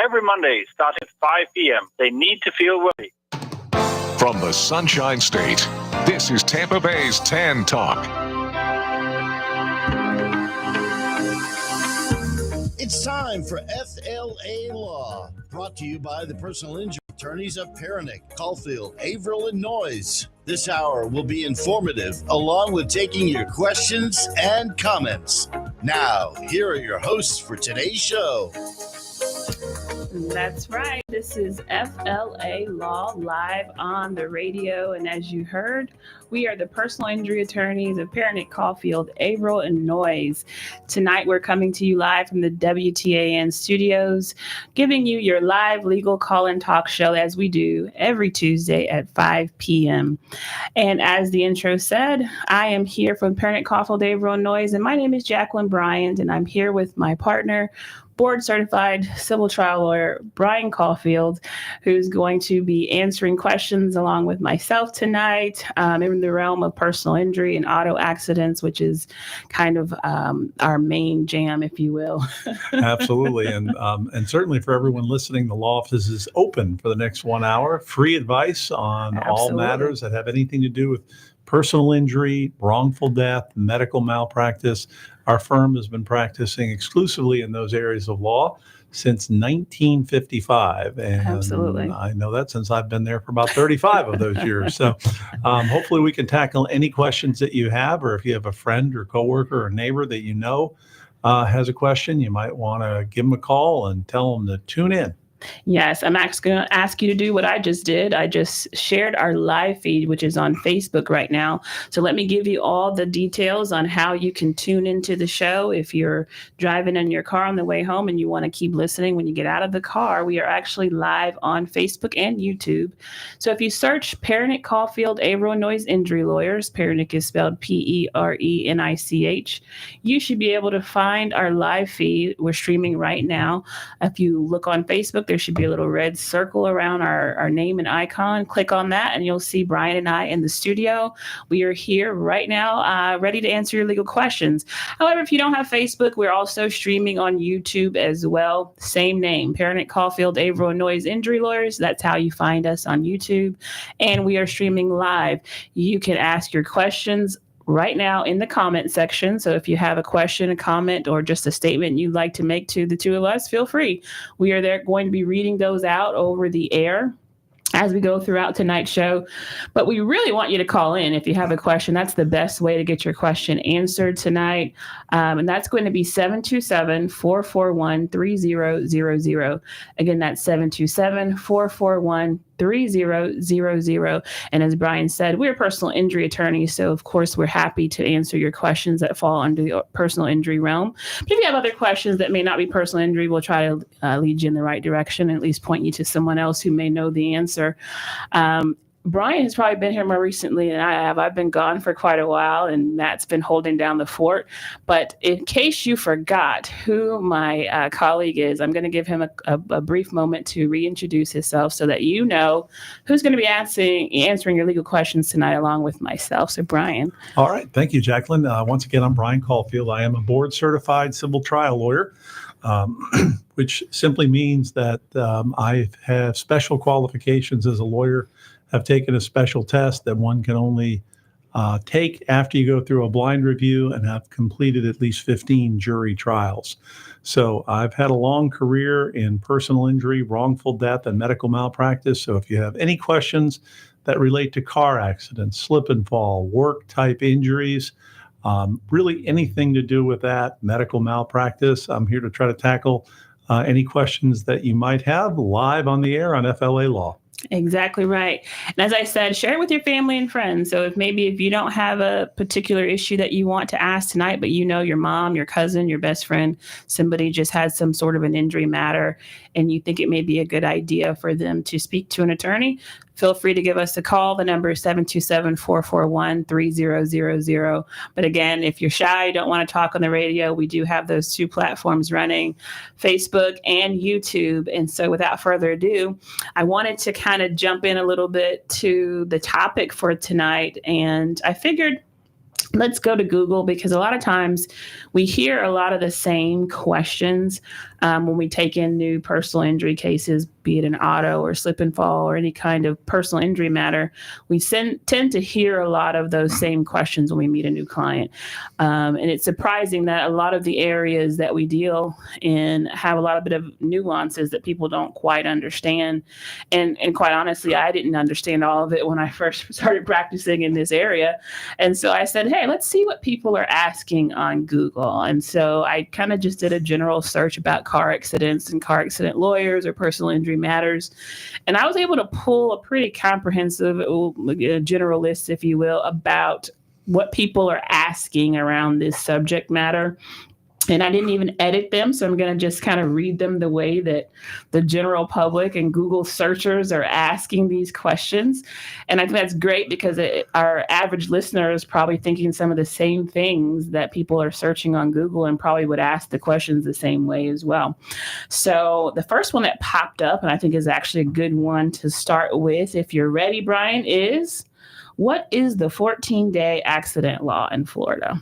every Monday starting at 5 p.m. They need to feel ready. From the Sunshine State, this is Tampa Bay's Tan Talk. It's time for FLA Law, brought to you by the personal injury attorneys of Perenich, Caulfield, Avril Noyes. This hour will be informative, along with taking your questions and comments. Now, here are your hosts for today's show. That's right. This is FLA Law live on the radio. And as you heard, we are the personal injury attorneys of Perenich, Caulfield, Avril, and Noyes. Tonight, we're coming to you live from the WTAN studios, giving you your live legal call-in talk show as we do every Tuesday at 5 p.m. And as the intro said, I am here from Perenich, Caulfield, Avril, and Noyes, and my name is Jacqueline Bryant, and I'm here with my partner, board-certified civil trial lawyer Brian Caulfield, who's going to be answering questions along with myself tonight in the realm of personal injury and auto accidents, which is kind of our main jam, if you will. Absolutely. And certainly for everyone listening, the law office is open for the next 1 hour. Free advice on all matters that have anything to do with personal injury, wrongful death, medical malpractice. Our firm has been practicing exclusively in those areas of law since 1955. And Absolutely. I know that since I've been there for about 35 of those years. So hopefully we can tackle any questions that you have, or if you have a friend or coworker or neighbor that you know has a question, you might want to give them a call and tell them to tune in. Yes, I'm actually going to ask you to do what I just did. I just shared our live feed, which is on Facebook right now. So let me give you all the details on how you can tune into the show. If you're driving in your car on the way home and you want to keep listening when you get out of the car, we are actually live on Facebook and YouTube. So if you search Perenich, Caulfield, Avril Noyes Injury Lawyers, Perenich is spelled P-E-R-E-N-I-C-H, you should be able to find our live feed. We're streaming right now. If you look on Facebook, there should be a little red circle around our name and icon. Click on that and you'll see Brian and I in the studio. We are here right now, ready to answer your legal questions. However, if you don't have Facebook, we're also streaming on YouTube as well. Same name, Perenich, Caulfield, Avril Noyes Injury Lawyers. That's how you find us on YouTube. And we are streaming live. You can ask your questions right now in the comment section. So if you have a question, a comment, or just a statement you'd like to make to the two of us, feel free. We are there going to be reading those out over the air as we go throughout tonight's show. But we really want you to call in if you have a question. That's the best way to get your question answered tonight. And that's going to be 727-441-3000. Again, that's 727-441-3000. And as Brian said, we're personal injury attorneys. So of course, we're happy to answer your questions that fall under the personal injury realm. But if you have other questions that may not be personal injury, we'll try to lead you in the right direction, and at least point you to someone else who may know the answer. Brian has probably been here more recently than I have. I've been gone for quite a while, and Matt's been holding down the fort. But in case you forgot who my colleague is, I'm going to give him a brief moment to reintroduce himself so that you know who's going to be answering your legal questions tonight along with myself. So, Brian. All right. Thank you, Jacqueline. Once again, I'm Brian Caulfield. I am a board-certified civil trial lawyer, which simply means that I have special qualifications as a lawyer. Have taken a special test that one can only take after you go through a blind review and have completed at least 15 jury trials. So I've had a long career in personal injury, wrongful death, and medical malpractice. So if you have any questions that relate to car accidents, slip and fall, work type injuries, really anything to do with that, medical malpractice, I'm here to try to tackle any questions that you might have live on the air on FLA Law. Exactly right. And as I said, share it with your family and friends. So if you don't have a particular issue that you want to ask tonight, but you know your mom, your cousin, your best friend, somebody just had some sort of an injury matter, and you think it may be a good idea for them to speak to an attorney, feel free to give us a call. The number is 727-441-3000. But again, if you're shy, don't want to talk on the radio, we do have those two platforms running, Facebook and YouTube. And so without further ado, I wanted to kind of jump in a little bit to the topic for tonight. And I figured let's go to Google, because a lot of times we hear a lot of the same questions when we take in new personal injury cases, be it an auto or slip and fall or any kind of personal injury matter, we tend to hear a lot of those same questions when we meet a new client. And it's surprising that a lot of the areas that we deal in have a lot of bit of nuances that people don't quite understand. And quite honestly, I didn't understand all of it when I first started practicing in this area. And so I said, hey, let's see what people are asking on Google. And so I kind of just did a general search about car accidents and car accident lawyers or personal injury matters. And I was able to pull a pretty comprehensive general list, if you will, about what people are asking around this subject matter. And I didn't even edit them, so I'm going to just kind of read them the way that the general public and Google searchers are asking these questions. And I think that's great because our average listener is probably thinking some of the same things that people are searching on Google and probably would ask the questions the same way as well. So the first one that popped up, and I think is actually a good one to start with, if you're ready, Brian, is what is the 14-day accident law in Florida?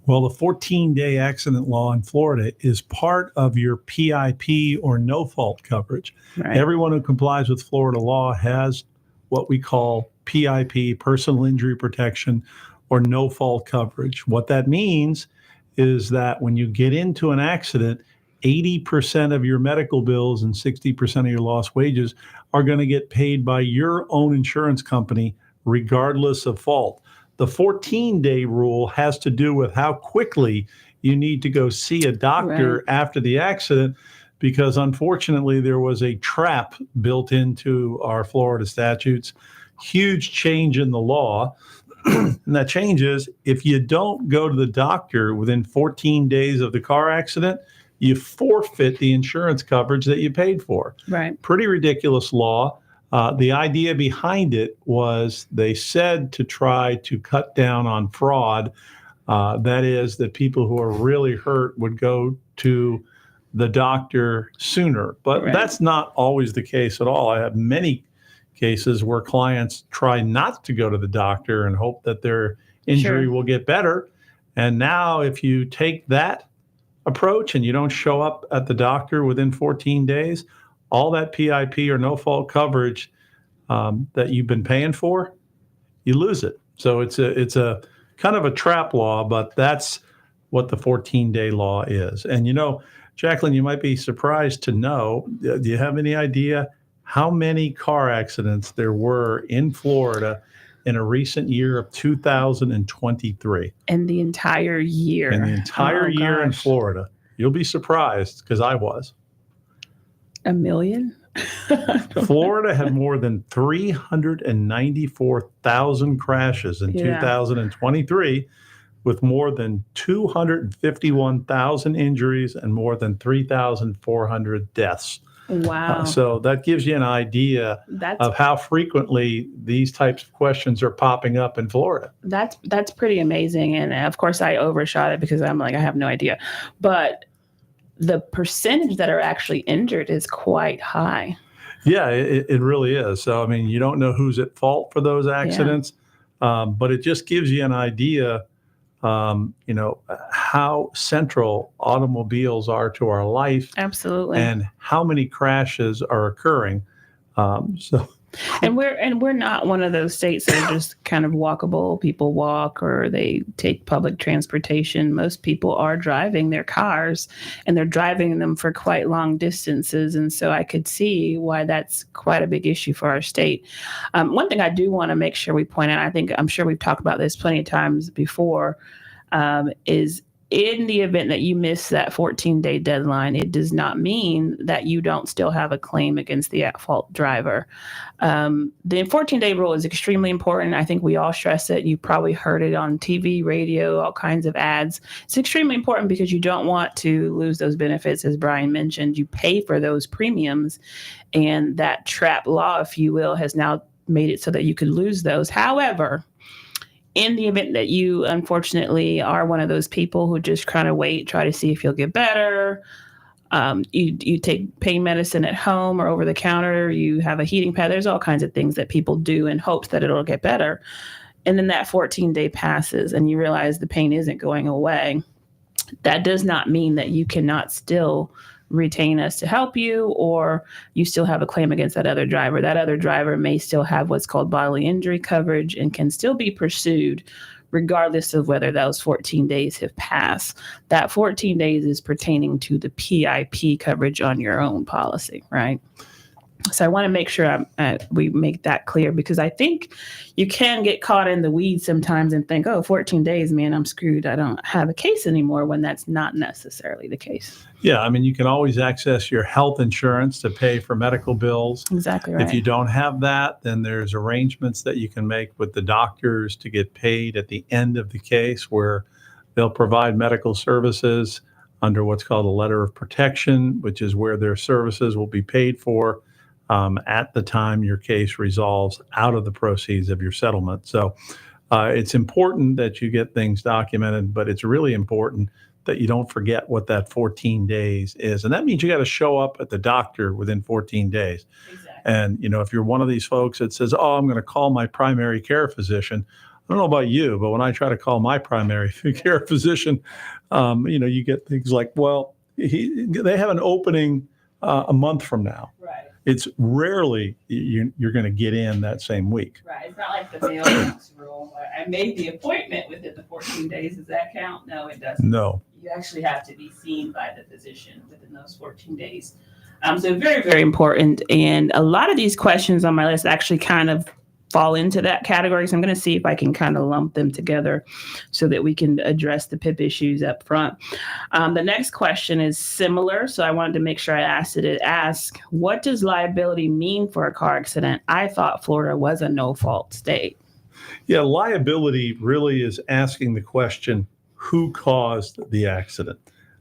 Well, the 14-day accident law in Florida is part of your PIP or no-fault coverage. Right. Everyone who complies with Florida law has what we call PIP, personal injury protection, or no-fault coverage. What that means is that when you get into an accident, 80% of your medical bills and 60% of your lost wages are going to get paid by your own insurance company, regardless of fault. The 14-day rule has to do with how quickly you need to go see a doctor after the accident, because unfortunately there was a trap built into our Florida statutes. Huge change in the law. And that change is if you don't go to the doctor within 14 days of the car accident, you forfeit the insurance coverage that you paid for. Right. Pretty ridiculous law. The idea behind it was they said to try to cut down on fraud. That is, that people who are really hurt would go to the doctor sooner. But that's not always the case at all. I have many cases where clients try not to go to the doctor and hope that their injury will get better. And now if you take that approach and you don't show up at the doctor within 14 days, all that PIP or no-fault coverage that you've been paying for, you lose it. So it's a kind of a trap law, but that's what the 14-day law is. And Jacqueline, you might be surprised to know, do you have any idea how many car accidents there were in Florida in a recent year of 2023? In the entire year. In the entire year in Florida. You'll be surprised, because I was. 1 million? Florida had more than 394,000 crashes in 2023, with more than 251,000 injuries and more than 3,400 deaths. Wow. So that gives you an idea of how frequently these types of questions are popping up in Florida. That's pretty amazing. And of course I overshot it because I'm like, I have no idea. But the percentage that are actually injured is quite high. Yeah, it really is. So, I mean, you don't know who's at fault for those accidents, but it just gives you an idea, how central automobiles are to our life. Absolutely. And how many crashes are occurring. And we're not one of those states that are just kind of walkable. People walk or they take public transportation. Most people are driving their cars, and they're driving them for quite long distances. And so I could see why that's quite a big issue for our state. One thing I do want to make sure we point out, I'm sure we've talked about this plenty of times before, is in the event that you miss that 14-day deadline, it does not mean that you don't still have a claim against the at-fault driver. The 14-day rule is extremely important. I think we all stress it. You probably heard it on TV, radio, all kinds of ads. It's extremely important because you don't want to lose those benefits. As Brian mentioned, you pay for those premiums, and that trap law, if you will, has now made it so that you could lose those. However, in the event that you unfortunately are one of those people who just kind of wait, try to see if you'll get better, you take pain medicine at home or over the counter, you have a heating pad, there's all kinds of things that people do in hopes that it'll get better. And then that 14-day passes and you realize the pain isn't going away. That does not mean that you cannot still retain us to help you, or you still have a claim against that other driver. That other driver may still have what's called bodily injury coverage and can still be pursued regardless of whether those 14 days have passed. That 14 days is pertaining to the PIP coverage on your own policy, right? So I want to make sure we make that clear, because I think you can get caught in the weeds sometimes and think, oh, 14 days, man, I'm screwed. I don't have a case anymore, when that's not necessarily the case. Yeah, I mean, you can always access your health insurance to pay for medical bills. Exactly right. If you don't have that, then there's arrangements that you can make with the doctors to get paid at the end of the case, where they'll provide medical services under what's called a letter of protection, which is where their services will be paid for at the time your case resolves out of the proceeds of your settlement. So it's important that you get things documented, but it's really important that you don't forget what that 14 days is. And that means you got to show up at the doctor within 14 days. Exactly. And, if you're one of these folks that says, oh, I'm going to call my primary care physician. I don't know about you, but when I try to call my primary care physician, you get things like, well, they have an opening a month from now. Right. It's rarely you're going to get in that same week. Right. It's not like the mailbox rule. I made the appointment within the 14 days. Does that count? No, it doesn't. No. You actually have to be seen by the physician within those 14 days. So very, very important. And a lot of these questions on my list actually kind of fall into that category. So I'm going to see if I can kind of lump them together so that we can address the PIP issues up front. The next question is similar. So I wanted to make sure I ask, what does liability mean for a car accident? I thought Florida was a no-fault state. Yeah, liability really is asking the question, who caused the accident?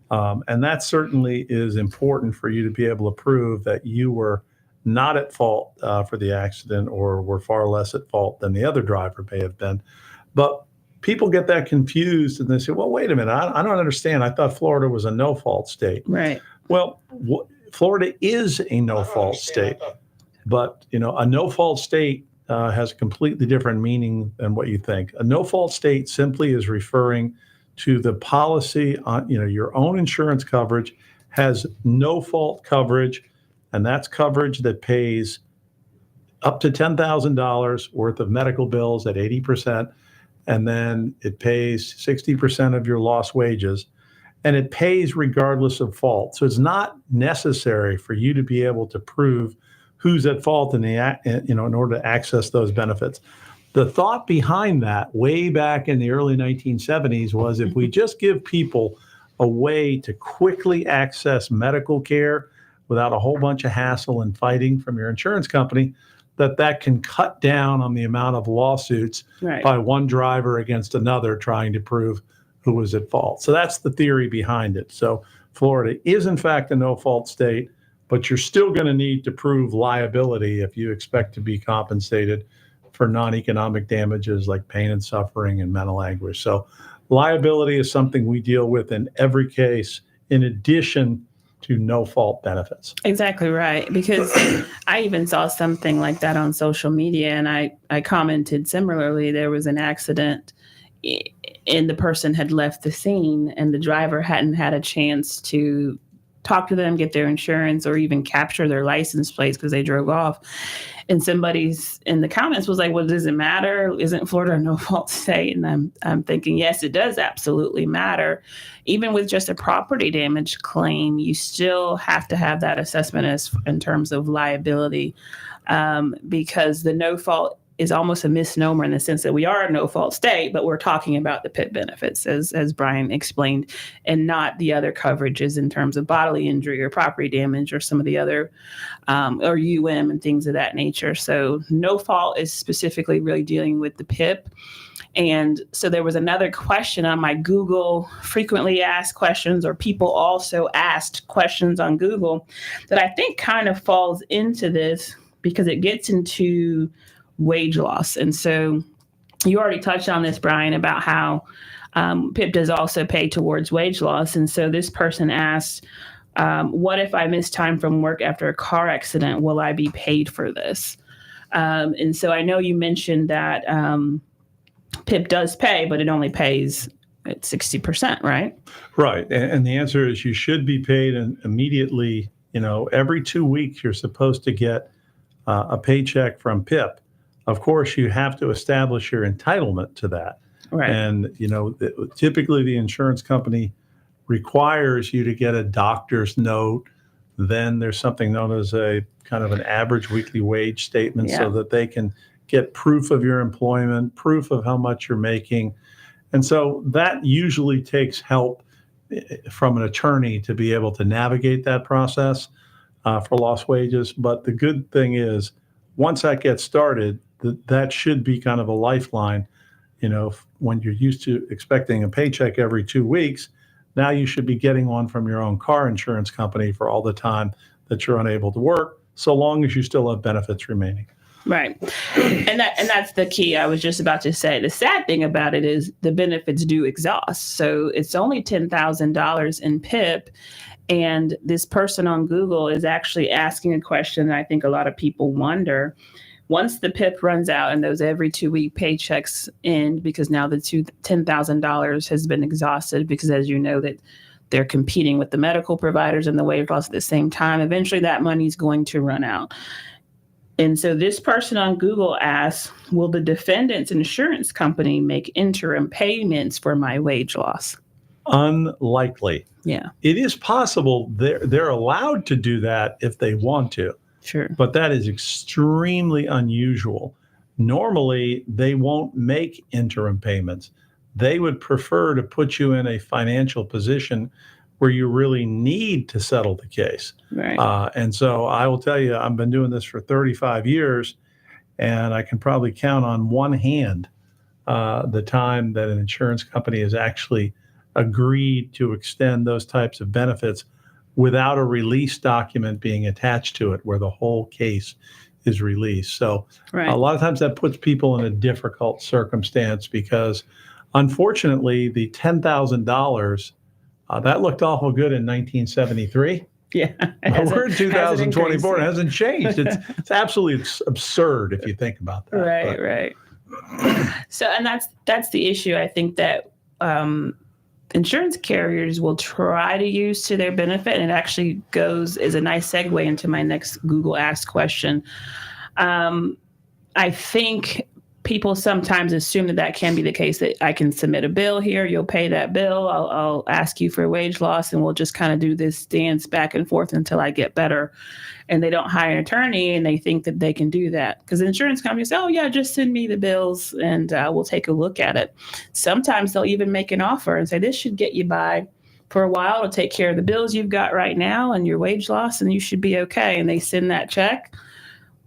And that certainly is important for you to be able to prove that you were not at fault for the accident, or were far less at fault than the other driver may have been. But people get that confused and they say, well, wait a minute, I don't understand. I thought Florida was a no-fault state. Right. Well, Florida is a no-fault state, but a no-fault state has a completely different meaning than what you think. A no-fault state simply is referring to the policy on, your own insurance coverage has no-fault coverage. And that's coverage that pays up to $10,000 worth of medical bills at 80%. And then it pays 60% of your lost wages. And it pays regardless of fault. So it's not necessary for you to be able to prove who's at fault in order to access those benefits. The thought behind that way back in the early 1970s was, if we just give people a way to quickly access medical care without a whole bunch of hassle and fighting from your insurance company, that can cut down on the amount of lawsuits by one driver against another trying to prove who was at fault. So that's the theory behind it. So Florida is in fact a no-fault state, but you're still going to need to prove liability if you expect to be compensated for non-economic damages like pain and suffering and mental anguish. So liability is something we deal with in every case, in addition to no-fault benefits. Exactly right. Because I even saw something like that on social media, and I commented similarly. There was an accident and the person had left the scene, and the driver hadn't had a chance to talk to them, get their insurance, or even capture their license plates because they drove off. And somebody's in the comments was like, well, does it matter? Isn't Florida a no-fault state? And I'm thinking, yes, it does absolutely matter. Even with just a property damage claim, you still have to have that assessment in terms of liability, because the no-fault is almost a misnomer in the sense that we are a no-fault state, but we're talking about the PIP benefits, as Brian explained, and not the other coverages in terms of bodily injury or property damage or some of the other, or and things of that nature. So no fault is specifically really dealing with the PIP. And so there was another question on my Google frequently asked questions, or people also asked questions on Google, that I think kind of falls into this because it gets into wage loss. And so you already touched on this, Brian, about how PIP does also pay towards wage loss. And so this person asked, what if I miss time from work after a car accident? Will I be paid for this? And so I know you mentioned that PIP does pay, but it only pays at 60%, right? Right. And the answer is you should be paid immediately. Every 2 weeks, you're supposed to get a paycheck from PIP. Of course, you have to establish your entitlement to that. Right. And, typically the insurance company requires you to get a doctor's note. Then there's something known as a kind of an average weekly wage statement so that they can get proof of your employment, proof of how much you're making. And so that usually takes help from an attorney to be able to navigate that process for lost wages. But the good thing is, once that gets started, that should be kind of a lifeline. When you're used to expecting a paycheck every 2 weeks, now you should be getting one from your own car insurance company for all the time that you're unable to work, so long as you still have benefits remaining. Right. And that's the key. I was just about to say, the sad thing about it is the benefits do exhaust. So it's only $10,000 in PIP. And this person on Google is actually asking a question that I think a lot of people wonder. Once the PIP runs out and those every 2 week paychecks end, because now the $10,000 has been exhausted, because as you know that they're competing with the medical providers and the wage loss at the same time, eventually that money is going to run out. And so this person on Google asks, will the defendant's insurance company make interim payments for my wage loss? Unlikely. Yeah. It is possible they're allowed to do that if they want to. Sure. But that is extremely unusual. Normally, they won't make interim payments. They would prefer to put you in a financial position where you really need to settle the case. Right. And so I will tell you, I've been doing this for 35 years, and I can probably count on one hand the time that an insurance company has actually agreed to extend those types of benefits without a release document being attached to it where the whole case is released. So a lot of times that puts people in a difficult circumstance because, unfortunately, the $10,000, that looked awful good in 1973. Yeah. But we're in 2024. It hasn't changed. It's absolutely absurd if you think about that. Right. So, and that's the issue. I think that insurance carriers will try to use to their benefit, and it actually is a nice segue into my next Google Ask question. I think people sometimes assume that can be the case, that I can submit a bill here, you'll pay that bill, I'll ask you for wage loss, and we'll just kind of do this dance back and forth until I get better. And they don't hire an attorney, and they think that they can do that because the insurance company say, oh yeah, just send me the bills and we'll take a look at it. Sometimes they'll even make an offer and say, this should get you by for a while to take care of the bills you've got right now and your wage loss, and you should be okay. And they send that check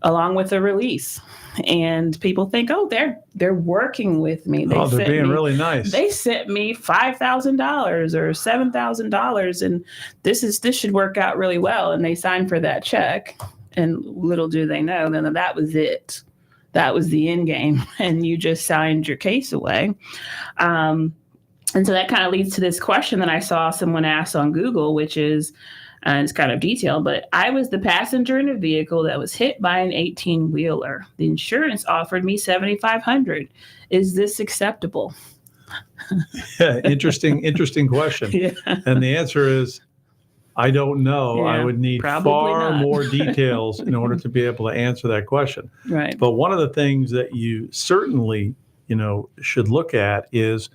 along with a release. And people think, oh, they're working with me. They're being really nice. They sent me $5,000 or $7,000, and this should work out really well. And they sign for that check, and little do they know, then that was it. That was the end game, and you just signed your case away. And so that kind of leads to this question that I saw someone ask on Google, which is, and it's kind of detailed, but I was the passenger in a vehicle that was hit by an 18-wheeler. The insurance offered me $7,500. Is this acceptable? Yeah, interesting question. Yeah. And the answer is, I don't know. Yeah, I would need far more details in order to be able to answer that question. Right. But one of the things that you certainly, should look at is,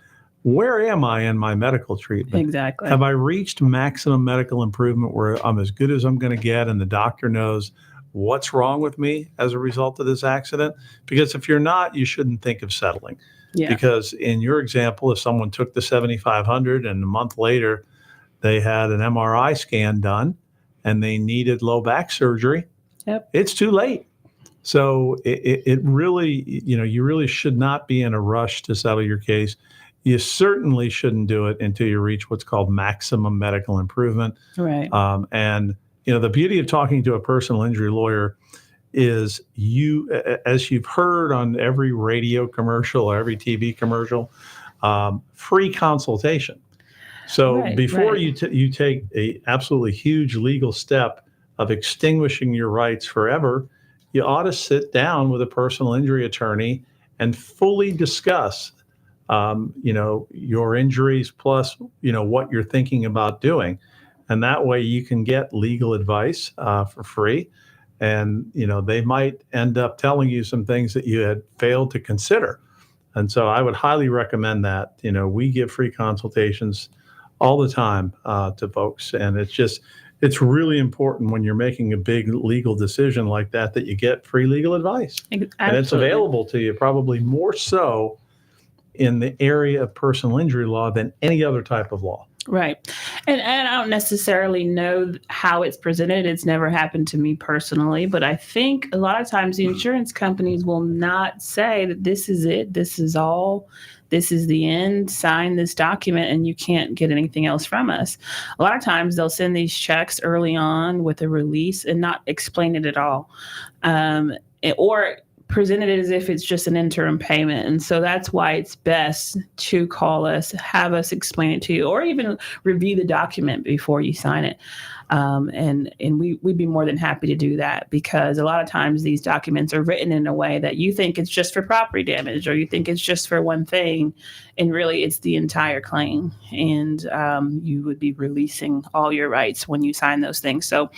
where am I in my medical treatment? Exactly. Have I reached maximum medical improvement where I'm as good as I'm going to get and the doctor knows what's wrong with me as a result of this accident? Because if you're not, you shouldn't think of settling. Yeah. Because in your example, if someone took the $7,500 and a month later they had an MRI scan done and they needed low back surgery, it's too late. So it really, you really should not be in a rush to settle your case. You certainly shouldn't do it until you reach what's called maximum medical improvement. Right. And, the beauty of talking to a personal injury lawyer is as you've heard on every radio commercial or every TV commercial, free consultation. So before you take a absolutely huge legal step of extinguishing your rights forever, you ought to sit down with a personal injury attorney and fully discuss your injuries plus, what you're thinking about doing. And that way you can get legal advice for free. And, they might end up telling you some things that you had failed to consider. And so I would highly recommend that. We give free consultations all the time to folks. And it's really important when you're making a big legal decision like that you get free legal advice. Absolutely. And it's available to you probably more so in the area of personal injury law than any other type of law. Right. And I don't necessarily know how it's presented. It's never happened to me personally, but I think a lot of times the insurance companies will not say that this is it, this is all, this is the end, sign this document and you can't get anything else from us. A lot of times they'll send these checks early on with a release and not explain it at all. Or present it as if it's just an interim payment. And so that's why it's best to call us, have us explain it to you, or even review the document before you sign it. And we'd be more than happy to do that, because a lot of times these documents are written in a way that you think it's just for property damage, or you think it's just for one thing, and really it's the entire claim. And you would be releasing all your rights when you sign those things. So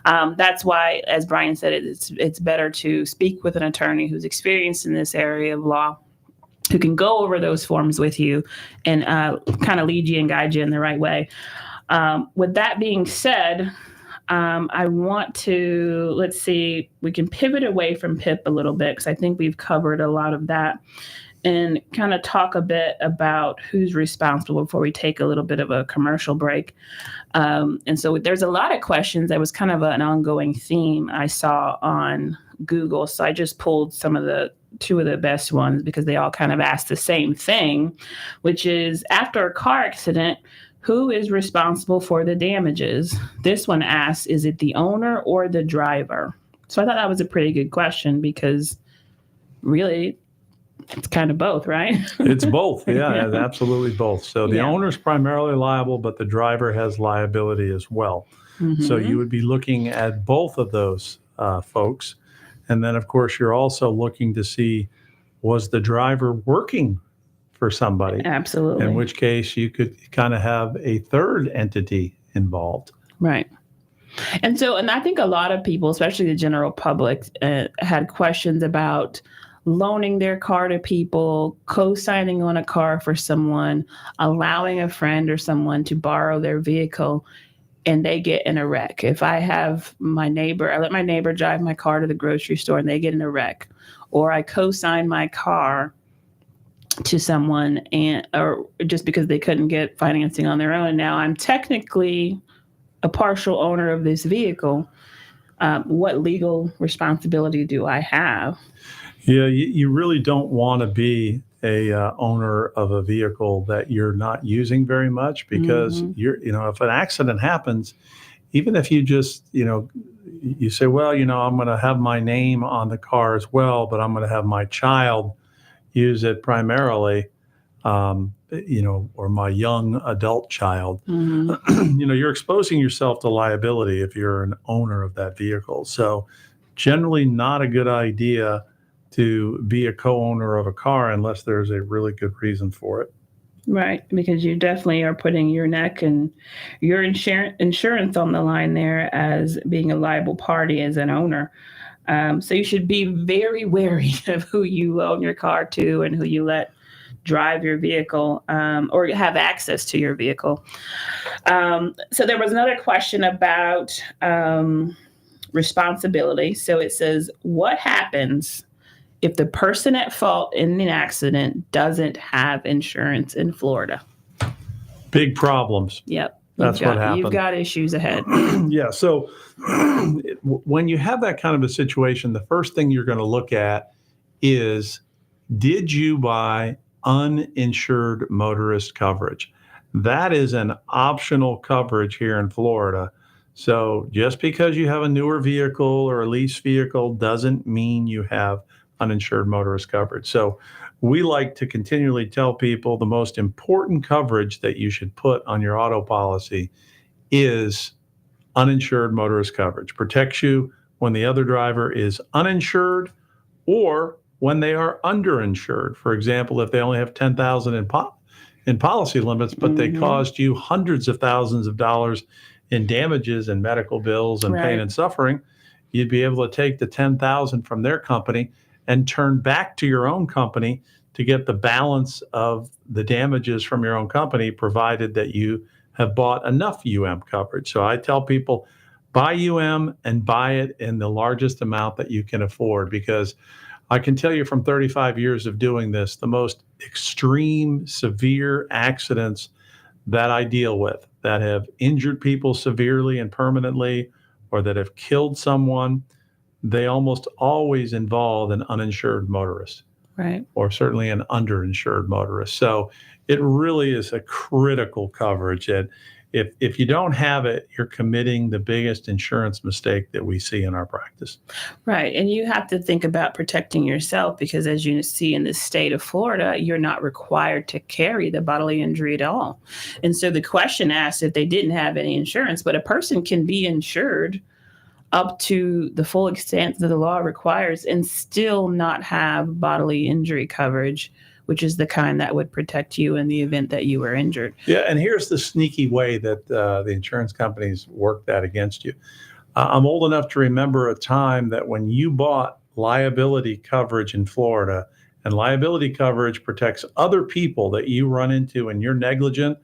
that's why, as Brian said, it's better to speak with an attorney who's experienced in this area of law, who can go over those forms with you and kind of lead you and guide you in the right way. With that being said, I want to, let's see, we can pivot away from PIP a little bit, because I think we've covered a lot of that, and kind of talk a bit about who's responsible before we take a little bit of a commercial break. And so there's a lot of questions. That was kind of an ongoing theme I saw on Google. So I just pulled two of the best ones, because they all kind of ask the same thing, which is, after a car accident, who is responsible for the damages? This one asks, is it the owner or the driver? So I thought that was a pretty good question, because really it's kind of both, right? It's both. Yeah, it's absolutely both. So the owner's primarily liable, but the driver has liability as well. Mm-hmm. So you would be looking at both of those folks. And then, of course, you're also looking to see, was the driver working for somebody? Absolutely. In which case you could kind of have a third entity involved. Right. And I think a lot of people, especially the general public, had questions about loaning their car to people, co-signing on a car for someone, allowing a friend or someone to borrow their vehicle, and they get in a wreck. If I have I let my neighbor drive my car to the grocery store and they get in a wreck, or I co-sign my car to someone, or just because they couldn't get financing on their own. Now I'm technically a partial owner of this vehicle. What legal responsibility do I have? Yeah, you really don't want to be a owner of a vehicle that you're not using very much, because if an accident happens, even if you just, you say, well, I'm going to have my name on the car as well, but I'm going to have my child use it primarily, or my young adult child, you're exposing yourself to liability if you're an owner of that vehicle. So generally not a good idea to be a co-owner of a car unless there's a really good reason for it. Right, because you definitely are putting your neck and your insurance on the line there as being a liable party as an owner. So you should be very wary of who you loan your car to and who you let drive your vehicle, or have access to your vehicle. So there was another question about responsibility. So it says, what happens if the person at fault in an accident doesn't have insurance in Florida? Big problems. Yep. That's what happened. You've got issues ahead. Yeah. So when you have that kind of a situation, the first thing you're going to look at is, did you buy uninsured motorist coverage? That is an optional coverage here in Florida. So just because you have a newer vehicle or a lease vehicle doesn't mean you have uninsured motorist coverage. So we like to continually tell people the most important coverage that you should put on your auto policy is uninsured motorist coverage. Protects you when the other driver is uninsured or when they are underinsured. For example, if they only have 10,000 in policy limits, but they caused you hundreds of thousands of dollars in damages and medical bills and pain and suffering, you'd be able to take the 10,000 from their company and turn back to your own company to get the balance of the damages from your own company, provided that you have bought enough coverage. So I tell people, buy and buy it in the largest amount that you can afford, because I can tell you from 35 years of doing this, the most extreme, severe accidents that I deal with that have injured people severely and permanently, or that have killed someone, they almost always involve an uninsured motorist. Right. Or certainly an underinsured motorist. So it really is a critical coverage. And if you don't have it, you're committing the biggest insurance mistake that we see in our practice. Right. And you have to think about protecting yourself, because as you see in the state of Florida, you're not required to carry the bodily injury at all. And so the question asks if they didn't have any insurance, but a person can be insured up to the full extent that the law requires and still not have bodily injury coverage, which is the kind that would protect you in the event that you were injured. Yeah, and here's the sneaky way that the insurance companies work that against you. I'm old enough to remember a time that when you bought liability coverage in Florida, and liability coverage protects other people that you run into and you're negligent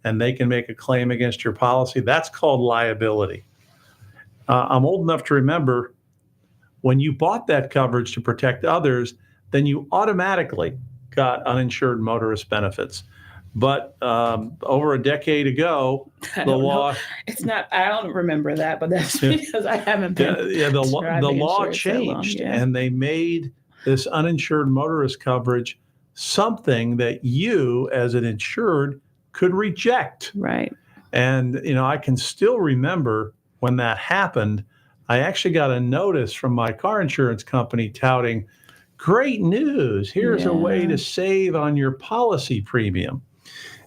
and they can make a claim against your policy, that's called liability. I'm old enough to remember when you bought that coverage to protect others, then you automatically got uninsured motorist benefits. But over a decade ago, the law... It's not, I don't remember that, but that's because I haven't been... the law changed, and they made this uninsured motorist coverage something that you, as an insured, could reject. Right. And, I can still remember when that happened. I actually got a notice from my car insurance company touting, great news, here's a way to save on your policy premium.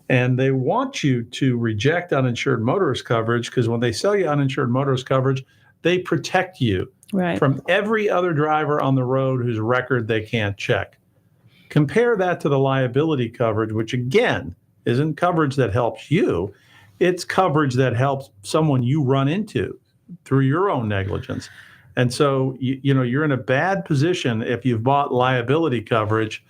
And they want you to reject uninsured motorist coverage, because when they sell you uninsured motorist coverage, they protect you from every other driver on the road whose record they can't check. Compare that to the liability coverage, which again isn't coverage that helps you. It's coverage that helps someone you run into through your own negligence. And so, you're in a bad position if you've bought liability coverage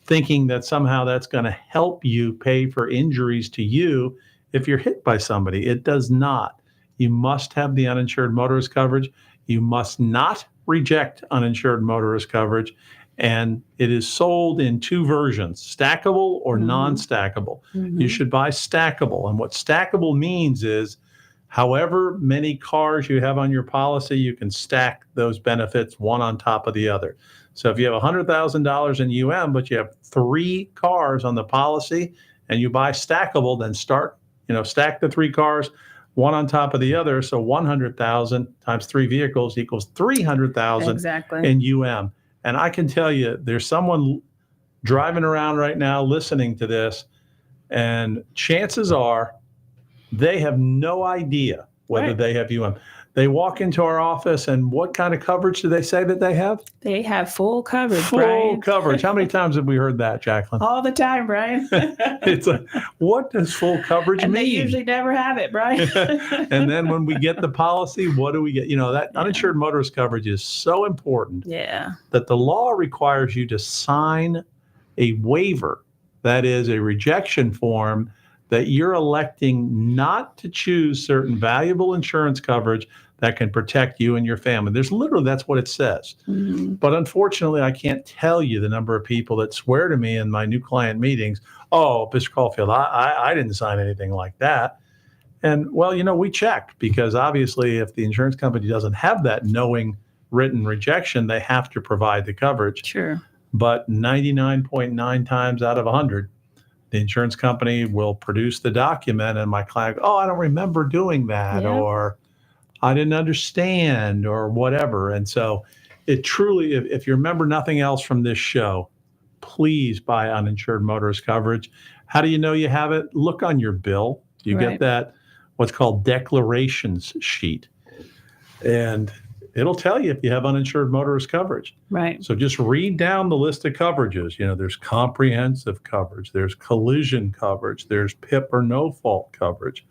thinking that somehow that's going to help you pay for injuries to you if you're hit by somebody. It does not. You must have the uninsured motorist coverage. You must not reject uninsured motorist coverage. And it is sold in two versions, stackable or non-stackable. You should buy stackable. And what stackable means is however many cars you have on your policy, you can stack those benefits one on top of the other. So if you have $100,000 in but you have 3 cars on the policy and you buy stackable, then stack the 3 cars one on top of the other. So 100,000 times 3 vehicles equals 300,000 in And I can tell you, there's someone driving around right now listening to this, and chances are they have no idea whether they have They walk into our office, and what kind of coverage do they say that they have? They have full coverage, Full Brian. coverage. How many times have we heard that, Jacqueline? All the time, Brian. It's what does full coverage mean? And they usually never have it, Brian. And then when we get the policy, what do we get? That uninsured motorist coverage is so important that the law requires you to sign a waiver, that is a rejection form, that you're electing not to choose certain valuable insurance coverage that can protect you and your family. That's what it says. But unfortunately, I can't tell you the number of people that swear to me in my new client meetings, oh, Mr. Caulfield, I didn't sign anything like that. And well, we check, because obviously if the insurance company doesn't have that knowing written rejection, they have to provide the coverage. Sure. But 99.9 times out of 100, the insurance company will produce the document, and my client, I don't remember doing that, or I didn't understand, or whatever. And so it truly, if you remember nothing else from this show, please buy uninsured motorist coverage. How do you know you have it? Look on your bill. You get that, what's called declarations sheet. And it'll tell you if you have uninsured motorist coverage. Right. So just read down the list of coverages. There's comprehensive coverage, there's collision coverage, there's PIP or no fault coverage.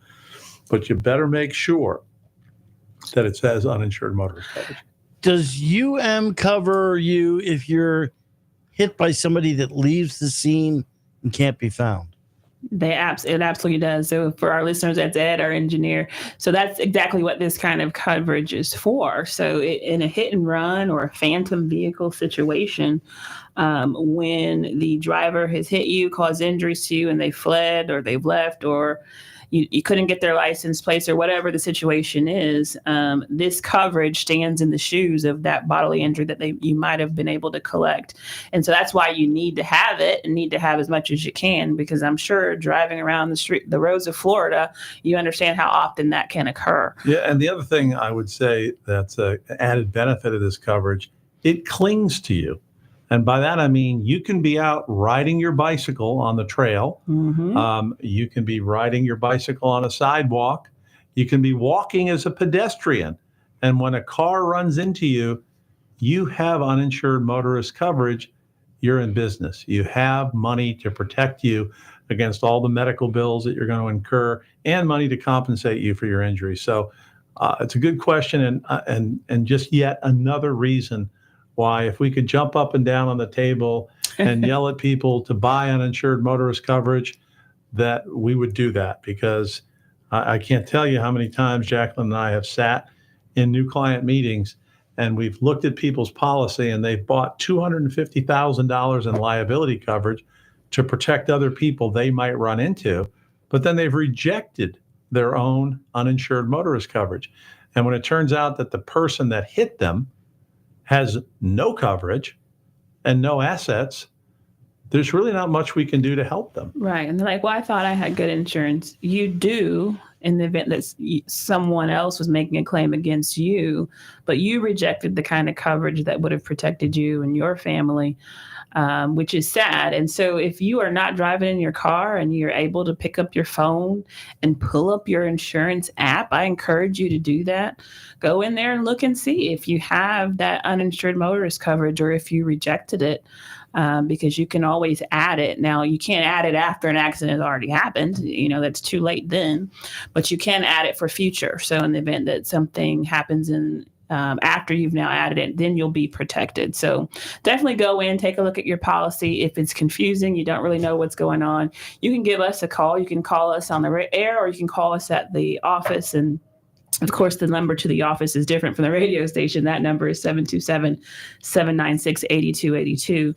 But you better make sure that it says uninsured motorist coverage. Does cover you if you're hit by somebody that leaves the scene and can't be found? It absolutely does. So for our listeners, that's Ed, our engineer. So that's exactly what this kind of coverage is for. So in a hit and run or a phantom vehicle situation, when the driver has hit you, caused injuries to you, and they fled or they've left, or you couldn't get their license plates or whatever the situation is, this coverage stands in the shoes of that bodily injury that you might have been able to collect. And so that's why you need to have it and need to have as much as you can, because I'm sure driving around the roads of Florida, you understand how often that can occur. Yeah, and the other thing I would say that's an added benefit of this coverage, it clings to you. And by that, I mean, you can be out riding your bicycle on the trail. Mm-hmm. You can be riding your bicycle on a sidewalk. You can be walking as a pedestrian. And when a car runs into you, you have uninsured motorist coverage. You're in business. You have money to protect you against all the medical bills that you're going to incur and money to compensate you for your injury. So it's a good question and just yet another reason why, if we could jump up and down on the table and yell at people to buy uninsured motorist coverage, that we would do that, because I can't tell you how many times Jacqueline and I have sat in new client meetings and we've looked at people's policy and they've bought $250,000 in liability coverage to protect other people they might run into, but then they've rejected their own uninsured motorist coverage. And when it turns out that the person that hit them has no coverage and no assets, there's really not much we can do to help them. Right. And they're like, well, I thought I had good insurance. You do, in the event that someone else was making a claim against you, but you rejected the kind of coverage that would have protected you and your family, which is sad. And so if you are not driving in your car and you're able to pick up your phone and pull up your insurance app, I encourage you to do that. Go in there and look and see if you have that uninsured motorist coverage or if you rejected it, because you can always add it. Now, you can't add it after an accident has already happened. That's too late then, but you can add it for future. So in the event that something happens after you've now added it, then you'll be protected. So definitely go in, take a look at your policy. If it's confusing, you don't really know what's going on, you can give us a call. You can call us on the air, or you can call us at the office. And of course, the number to the office is different from the radio station. That number is 727-796-8282.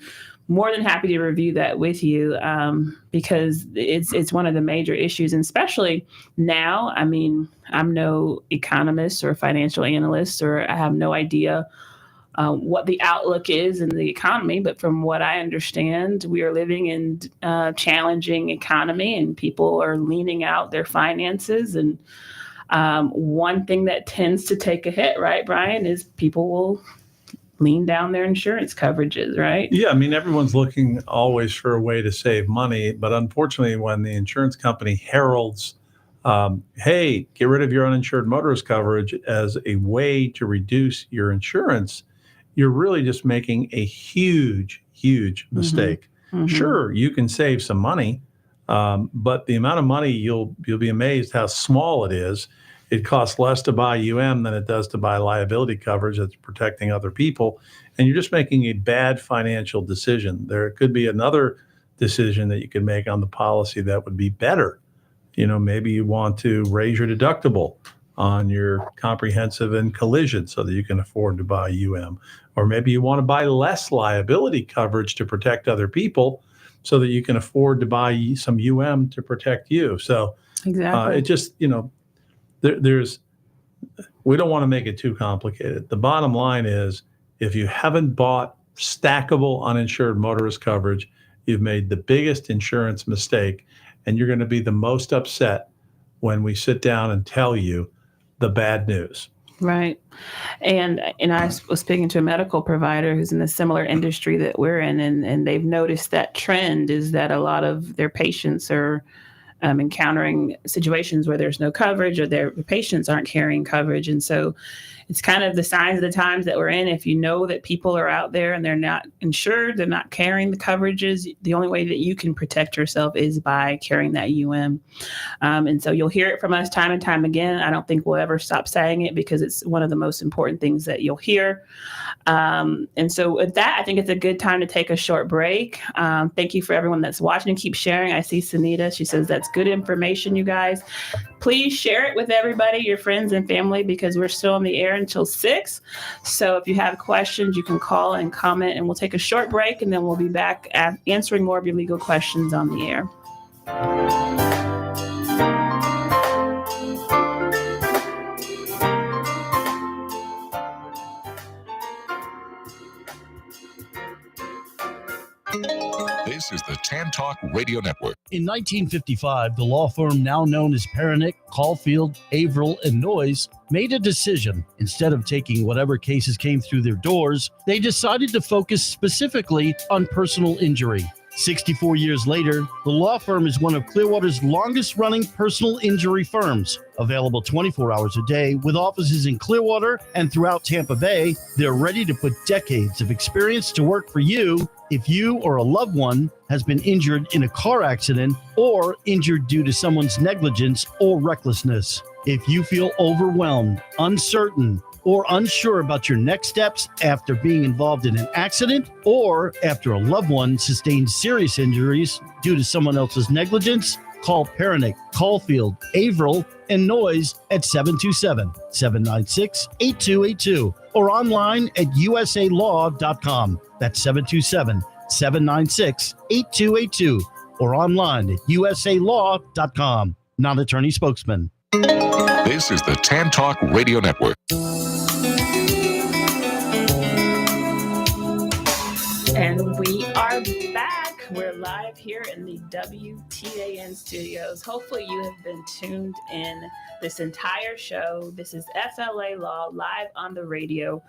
More than happy to review that with you, because it's one of the major issues, and especially now. I mean, I'm no economist or financial analyst, or I have no idea what the outlook is in the economy. But from what I understand, we are living in a challenging economy, and people are leaning out their finances. And one thing that tends to take a hit, right, Brian, is people will lean down their insurance coverages, right? Yeah, I mean, everyone's looking always for a way to save money, but unfortunately, when the insurance company heralds, hey, get rid of your uninsured motorist coverage as a way to reduce your insurance, you're really just making a huge mistake. Mm-hmm. Sure, you can save some money, but the amount of money, you'll be amazed how small it is. It costs less to buy than it does to buy liability coverage that's protecting other people. And you're just making a bad financial decision. There could be another decision that you could make on the policy that would be better. Maybe you want to raise your deductible on your comprehensive and collision so that you can afford to buy Or maybe you want to buy less liability coverage to protect other people so that you can afford to buy some to protect you. So exactly. It just, we don't want to make it too complicated. The bottom line is, if you haven't bought stackable uninsured motorist coverage, you've made the biggest insurance mistake, and you're going to be the most upset when we sit down and tell you the bad news. Right. And I was speaking to a medical provider who's in a similar industry that we're in, and they've noticed that trend is that a lot of their patients are encountering situations where there's no coverage, or their patients aren't carrying coverage. And so it's kind of the signs of the times that we're in. If you know that people are out there and they're not insured, they're not carrying the coverages, the only way that you can protect yourself is by carrying that and so you'll hear it from us time and time again. I don't think we'll ever stop saying it because it's one of the most important things that you'll hear. And so with that, I think it's a good time to take a short break. Thank you for everyone that's watching and keep sharing. I see Sunita. She says that's good information, you guys. Please share it with everybody, your friends and family, because we're still on the air until 6. So if you have questions, you can call and comment, and we'll take a short break, and then we'll be back answering more of your legal questions on the air. This is the Tan Talk Radio Network. In 1955, the law firm now known as Perenich, Caulfield, Avril, and Noyes made a decision. Instead of taking whatever cases came through their doors, they decided to focus specifically on personal injury. 64 years later, the law firm is one of Clearwater's longest-running personal injury firms. Available 24 hours a day with offices in Clearwater and throughout Tampa Bay, they're ready to put decades of experience to work for you if you or a loved one has been injured in a car accident or injured due to someone's negligence or recklessness. If you feel overwhelmed, uncertain, or unsure about your next steps after being involved in an accident or after a loved one sustained serious injuries due to someone else's negligence, call Perenich, Caulfield, Avril, and Noyes at 727-796-8282 or online at usalaw.com. That's 727-796-8282 or online at usalaw.com. Non-attorney spokesman. This is the Tan Talk Radio Network. And we are back. We're live here in the WTAN studios. Hopefully you have been tuned in this entire show. This is FLA Law live on the radio.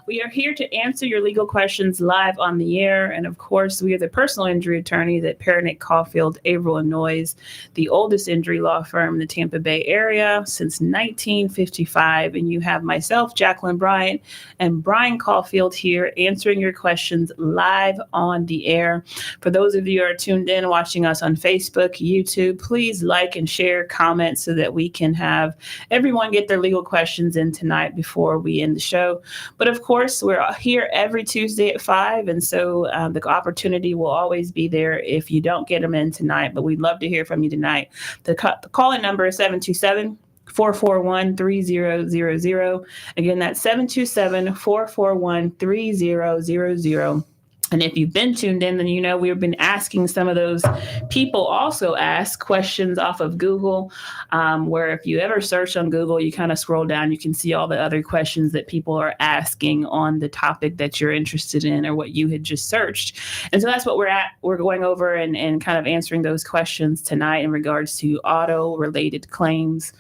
We are here to answer your legal questions live on the air. And of course, we are the personal injury attorneys at Perenich, Caulfield, Avril, and Noyes, the oldest injury law firm in the Tampa Bay area since 1955. And you have myself, Jacqueline Bryant, and Brian Caulfield here answering your questions live on the air. For those of you who are tuned in watching us on Facebook, YouTube, please like and share, comment so that we can have everyone get their legal questions in tonight before we end the show. But of course, we're here every Tuesday at 5, and so the opportunity will always be there if you don't get them in tonight. But we'd love to hear from you tonight. The call-in number is 727-441-3000. Again, that's 727-441-3000. And if you've been tuned in, then you know we've been asking some of those people also ask questions off of Google, where if you ever search on Google, you kind of scroll down, you can see all the other questions that people are asking on the topic that you're interested in or what you had just searched. And so that's what we're at. We're going over and kind of answering those questions tonight in regards to auto-related claims.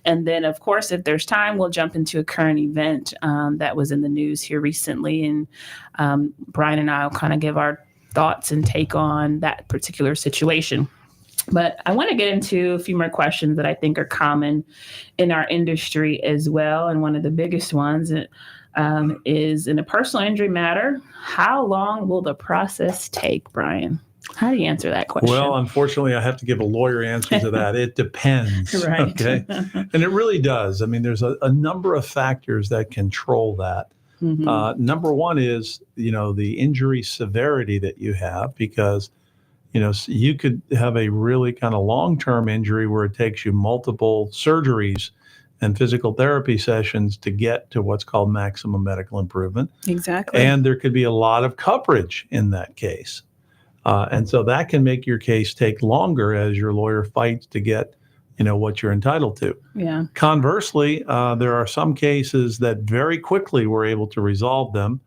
And then, of course, if there's time, we'll jump into a current event that was in the news here recently. And Brian and I will kind of give our thoughts and take on that particular situation. But I want to get into a few more questions that I think are common in our industry as well. And one of the biggest ones is in a personal injury matter, how long will the process take, Brian? How do you answer that question? Well, unfortunately, I have to give a lawyer answer to that. It depends. Right. Okay. And it really does. I mean, there's a number of factors that control that. Mm-hmm. Number one is, the injury severity that you have, because, you could have a really kind of long-term injury where it takes you multiple surgeries and physical therapy sessions to get to what's called maximum medical improvement. Exactly. And there could be a lot of coverage in that case. And so that can make your case take longer as your lawyer fights to get what you're entitled to. Yeah. Conversely, there are some cases that very quickly we're able to resolve them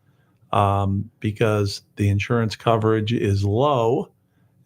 because the insurance coverage is low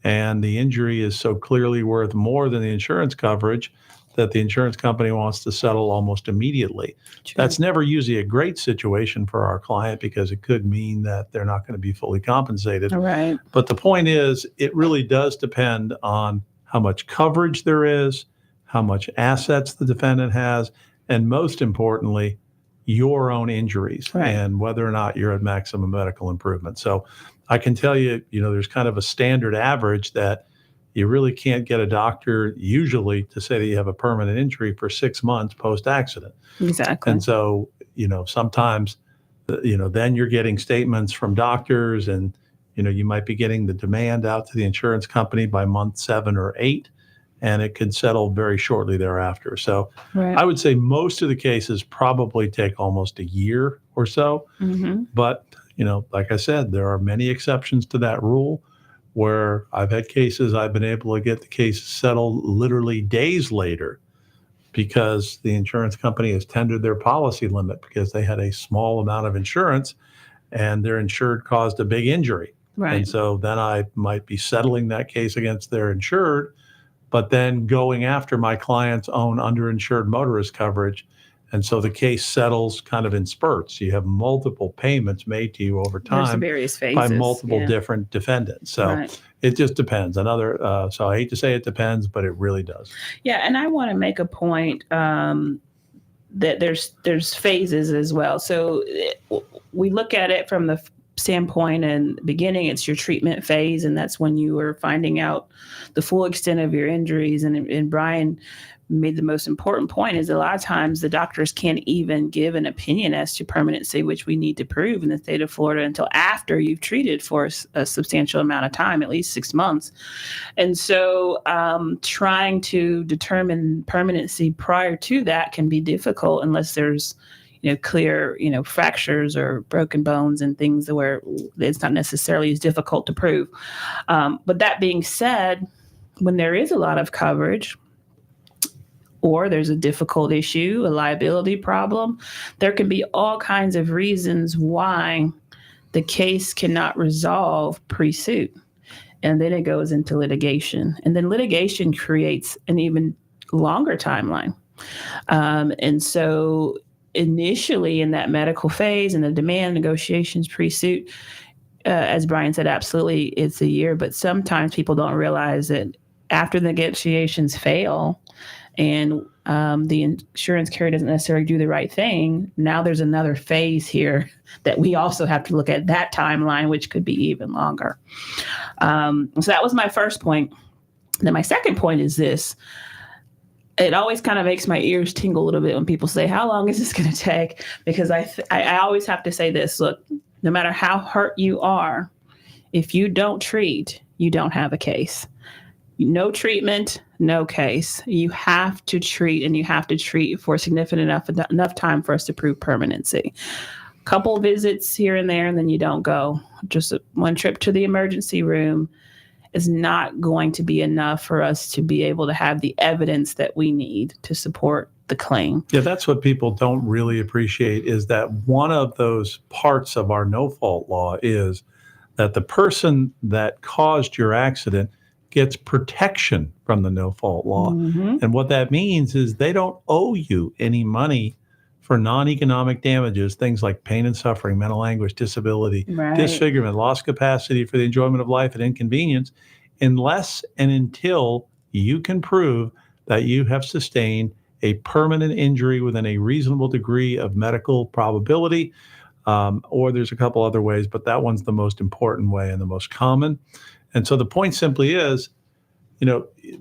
and the injury is so clearly worth more than the insurance coverage that the insurance company wants to settle almost immediately. True. That's never usually a great situation for our client because it could mean that they're not going to be fully compensated. All right. But the point is, it really does depend on how much coverage there is, how much assets the defendant has, and most importantly, your own injuries Right. and whether or not you're at maximum medical improvement. So I can tell you, there's kind of a standard average that you really can't get a doctor usually to say that you have a permanent injury for 6 months post-accident. Exactly. And so, sometimes, then you're getting statements from doctors and, you might be getting the demand out to the insurance company by month 7 or 8, and it could settle very shortly thereafter. So Right. I would say most of the cases probably take almost a year or so. Mm-hmm. But, like I said, there are many exceptions to that rule where I've had cases I've been able to get the case settled literally days later because the insurance company has tendered their policy limit because they had a small amount of insurance and their insured caused a big injury. Right. And so then I might be settling that case against their insured, but then going after my client's own underinsured motorist coverage. And so the case settles kind of in spurts. You have multiple payments made to you over There's time various phases. by multiple Yeah. different defendants. So Right. it just depends. So I hate to say it depends, but it really does. Yeah, and I want to make a point that there's phases as well. So we look at it from the standpoint in the beginning, it's your treatment phase, and that's when you are finding out the full extent of your injuries. And Brian made the most important point is a lot of times the doctors can't even give an opinion as to permanency, which we need to prove in the state of Florida until after you've treated for a substantial amount of time, at least 6 months. And so trying to determine permanency prior to that can be difficult unless there's clear, fractures or broken bones and things where it's not necessarily as difficult to prove. But that being said, when there is a lot of coverage, or there's a difficult issue, a liability problem, there can be all kinds of reasons why the case cannot resolve pre-suit. And then it goes into litigation. And then litigation creates an even longer timeline. And so initially in that medical phase and the demand negotiations pre-suit, as Brian said, absolutely, it's a year. But sometimes people don't realize that after the negotiations fail, and the insurance carrier doesn't necessarily do the right thing, now there's another phase here that we also have to look at that timeline, which could be even longer. So that was my first point. Then my second point is this. It always kind of makes my ears tingle a little bit when people say, how long is this going to take? Because I always have to say this, look, no matter how hurt you are, if you don't treat, you don't have a case. No treatment, no case. You have to treat, and you have to treat for significant enough time for us to prove permanency. Couple visits here and there, and then you don't go. Just one trip to the emergency room is not going to be enough for us to be able to have the evidence that we need to support the claim. Yeah, that's what people don't really appreciate is that one of those parts of our no-fault law is that the person that caused your accident gets protection from the no-fault law. Mm-hmm. And what that means is they don't owe you any money for non-economic damages, things like pain and suffering, mental anguish, disability, Right. disfigurement, lost capacity for the enjoyment of life, and inconvenience, unless and until you can prove that you have sustained a permanent injury within a reasonable degree of medical probability, or there's a couple other ways, but that one's the most important way and the most common. And so the point simply is,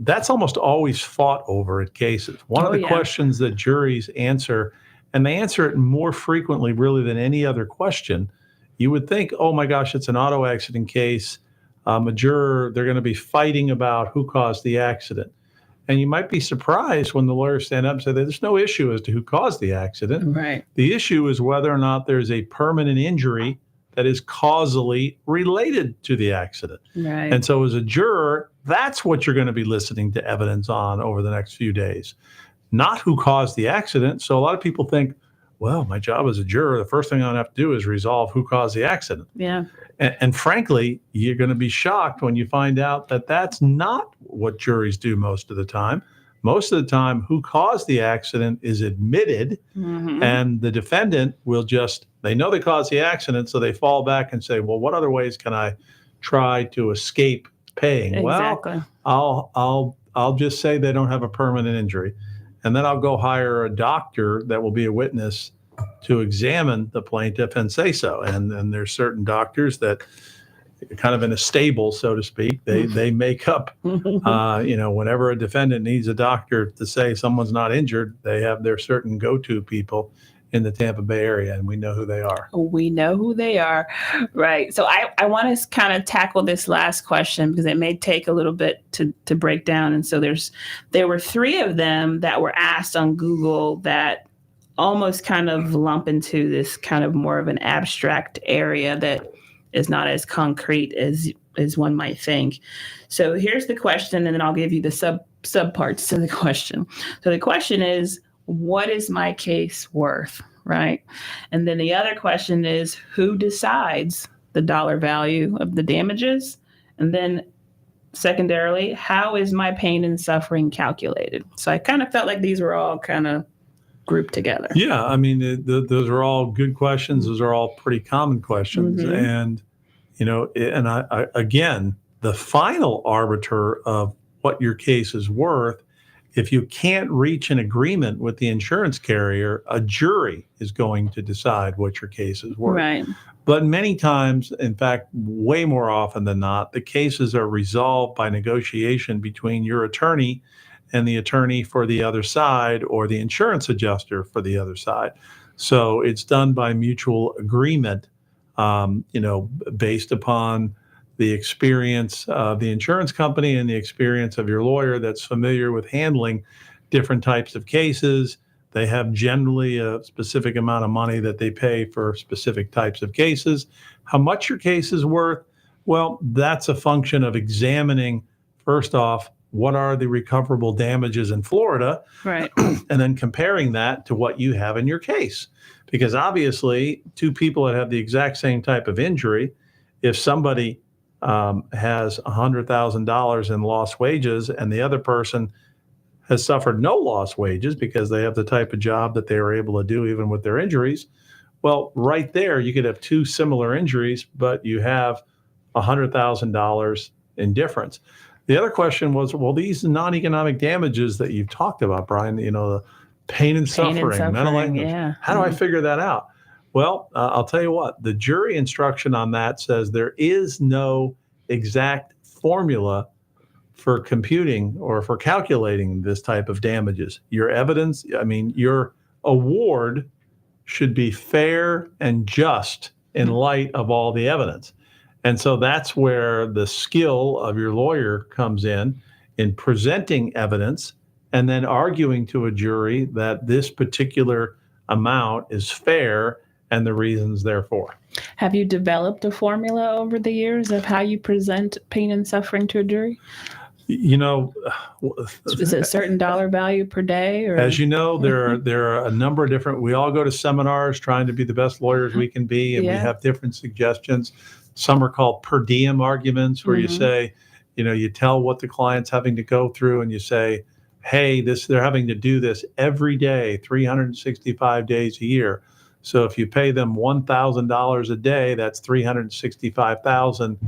that's almost always fought over at cases. One of the questions that juries answer, and they answer it more frequently really than any other question, you would think, oh my gosh, it's an auto accident case. A juror, they're going to be fighting about who caused the accident. And you might be surprised when the lawyers stand up and say there's no issue as to who caused the accident. Right. The issue is whether or not there's a permanent injury that is causally related to the accident. Right. And so as a juror, that's what you're going to be listening to evidence on over the next few days, not who caused the accident. So a lot of people think, well, my job as a juror, the first thing I have to do is resolve who caused the accident. Yeah. And frankly, you're going to be shocked when you find out that that's not what juries do most of the time. Most of the time, who caused the accident is admitted, and the defendant will they know they caused the accident, so they fall back and say, well, what other ways can I try to escape paying? Exactly. Well, I'll just say they don't have a permanent injury, and then I'll go hire a doctor that will be a witness to examine the plaintiff and say so. And then there's certain doctors that kind of in a stable, so to speak, they make up, whenever a defendant needs a doctor to say someone's not injured, they have their certain go-to people in the Tampa Bay area, and we know who they are. We know who they are. Right. So I want to kind of tackle this last question because it may take a little bit to break down. And so there were 3 of them that were asked on Google that almost kind of lump into this kind of more of an abstract area that is not as concrete as one might think. So here's the question, and then I'll give you the subparts to the question. So the question is, what is my case worth, right? And then the other question is, who decides the dollar value of the damages? And then secondarily, how is my pain and suffering calculated? So I kind of felt like these were all kind of grouped together. Yeah, I mean, those are all good questions. Those are all pretty common questions. And, I again, the final arbiter of what your case is worth, if you can't reach an agreement with the insurance carrier, a jury is going to decide what your case is worth. Right. But many times, in fact, way more often than not, the cases are resolved by negotiation between your attorney and the attorney for the other side, or the insurance adjuster for the other side. So it's done by mutual agreement, based upon the experience of the insurance company and the experience of your lawyer that's familiar with handling different types of cases. They have generally a specific amount of money that they pay for specific types of cases. How much your case is worth? Well, that's a function of examining, first off, what are the recoverable damages in Florida? Right. And then comparing that to what you have in your case. Because obviously, 2 people that have the exact same type of injury, if somebody has $100,000 in lost wages and the other person has suffered no lost wages because they have the type of job that they were able to do even with their injuries, well, right there, you could have 2 similar injuries, but you have $100,000 in difference. The other question was, well, these non-economic damages that you've talked about, Brian, the pain and suffering, mental anguish. Yeah. How do I figure that out? Well, I'll tell you what, the jury instruction on that says there is no exact formula for computing or for calculating this type of damages. Your evidence, your award should be fair and just in light of all the evidence. And so that's where the skill of your lawyer comes in presenting evidence and then arguing to a jury that this particular amount is fair and the reasons therefore. Have you developed a formula over the years of how you present pain and suffering to a jury? Is it a certain dollar value per day? Or? As you know, there are a number of different, we all go to seminars trying to be the best lawyers we can be, and we have different suggestions. Some are called per diem arguments, where you say, you tell what the client's having to go through, and you say, hey, they're having to do this every day, 365 days a year. So if you pay them $1,000 a day, that's $365,000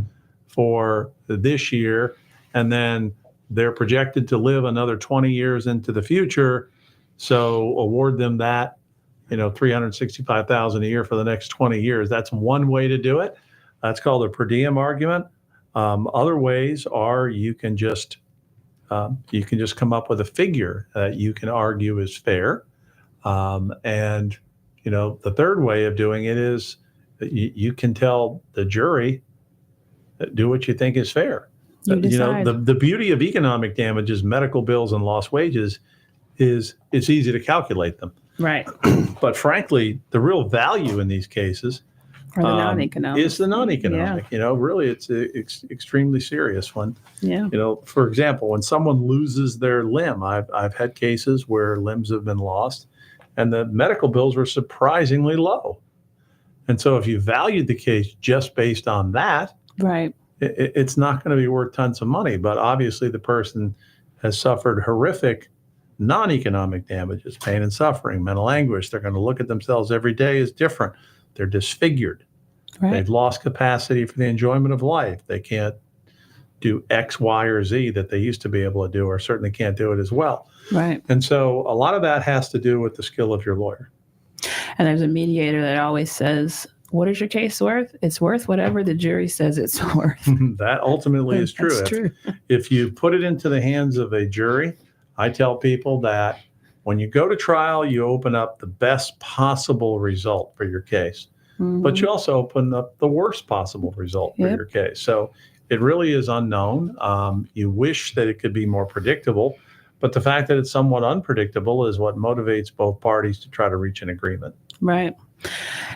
for this year. And then they're projected to live another 20 years into the future. So award them that, $365,000 a year for the next 20 years. That's one way to do it. That's called a per diem argument. Other ways are you can just come up with a figure that you can argue is fair. The third way of doing it is you can tell the jury, do what you think is fair. The beauty of economic damages, medical bills, and lost wages is it's easy to calculate them. Right. But frankly, the real value in these cases or the non-economic. Is the non-economic. Yeah. Really, it's extremely serious one. Yeah. For example, when someone loses their limb, I've had cases where limbs have been lost, and the medical bills were surprisingly low. And so, if you valued the case just based on that, right, it's not going to be worth tons of money. But obviously, the person has suffered horrific non-economic damages, pain and suffering, mental anguish. They're going to look at themselves every day as different. They're disfigured. Right. They've lost capacity for the enjoyment of life. They can't do X, Y, or Z that they used to be able to do, or certainly can't do it as well. Right. And so a lot of that has to do with the skill of your lawyer. And there's a mediator that always says, what is your case worth? It's worth whatever the jury says it's worth. That ultimately is true. That's true. If you put it into the hands of a jury, I tell people that when you go to trial, you open up the best possible result for your case, but you also open up the worst possible result for your case. So it really is unknown. You wish that it could be more predictable, but the fact that it's somewhat unpredictable is what motivates both parties to try to reach an agreement. Right.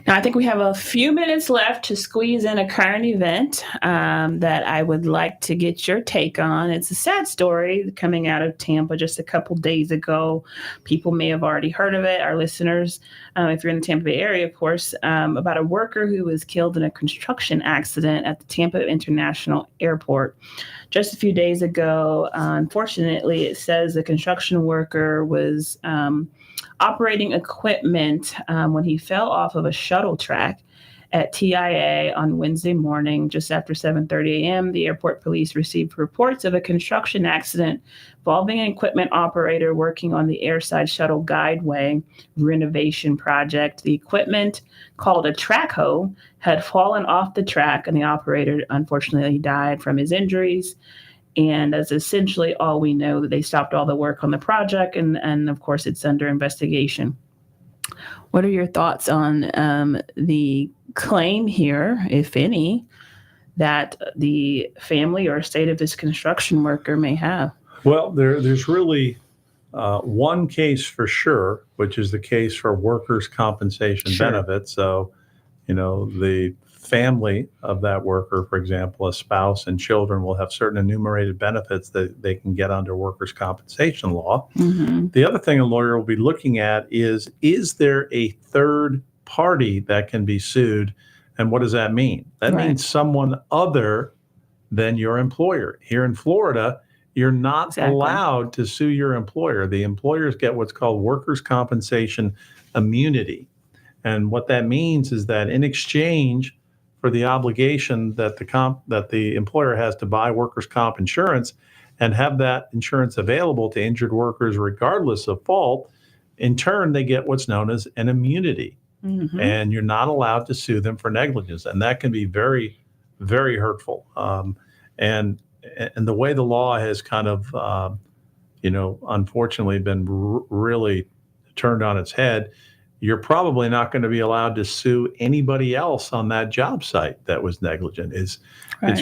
Now, I think we have a few minutes left to squeeze in a current event that I would like to get your take on. It's a sad story coming out of Tampa just a couple days ago. People may have already heard of it, our listeners, if you're in the Tampa Bay area, of course, about a worker who was killed in a construction accident at the Tampa International Airport. Just a few days ago, unfortunately, it says the construction worker was operating equipment when he fell off of a shuttle track at TIA on Wednesday morning, just after 7:30 a.m. The airport police received reports of a construction accident involving an equipment operator working on the airside shuttle guideway renovation project. The equipment, called a track hoe, had fallen off the track, and the operator unfortunately died from his injuries. And that's essentially all we know, that they stopped all the work on the project, and of course it's under investigation. What are your thoughts on the claim here, if any, that the family or estate of this construction worker may have? Well, there's really one case for sure, which is the case for workers' compensation benefits. So, the family of that worker, for example, a spouse and children, will have certain enumerated benefits that they can get under workers' compensation law. The other thing a lawyer will be looking at is there a third party that can be sued? And what does that mean? That means someone other than your employer. Here in Florida, you're not allowed to sue your employer. The employers get what's called workers' compensation immunity. And what that means is that in exchange for the obligation that the employer has to buy workers' comp insurance and have that insurance available to injured workers regardless of fault, in turn, they get what's known as an immunity. And you're not allowed to sue them for negligence. And that can be very, very hurtful. And the way the law has kind of, unfortunately been really turned on its head, you're probably not going to be allowed to sue anybody else on that job site that was negligent. It's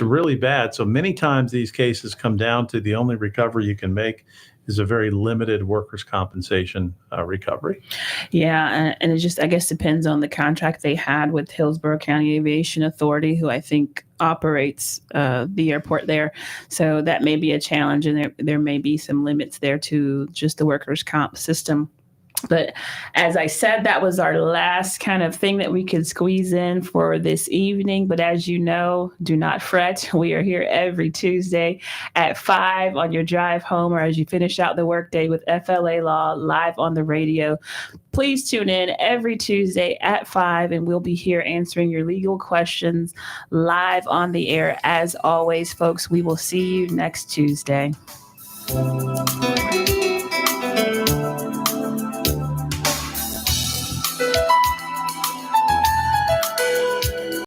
really bad. So many times these cases come down to the only recovery you can make is a very limited workers' compensation recovery. Yeah, and it just, I guess, depends on the contract they had with Hillsborough County Aviation Authority, who I think operates the airport there. So that may be a challenge, and there may be some limits there to just the workers' comp system. But as I said, that was our last kind of thing that we could squeeze in for this evening. But as you know, do not fret. We are here every Tuesday at 5 on your drive home, or as you finish out the workday with FLA Law live on the radio. Please tune in every Tuesday at 5, and we'll be here answering your legal questions live on the air. As always, folks, we will see you next Tuesday.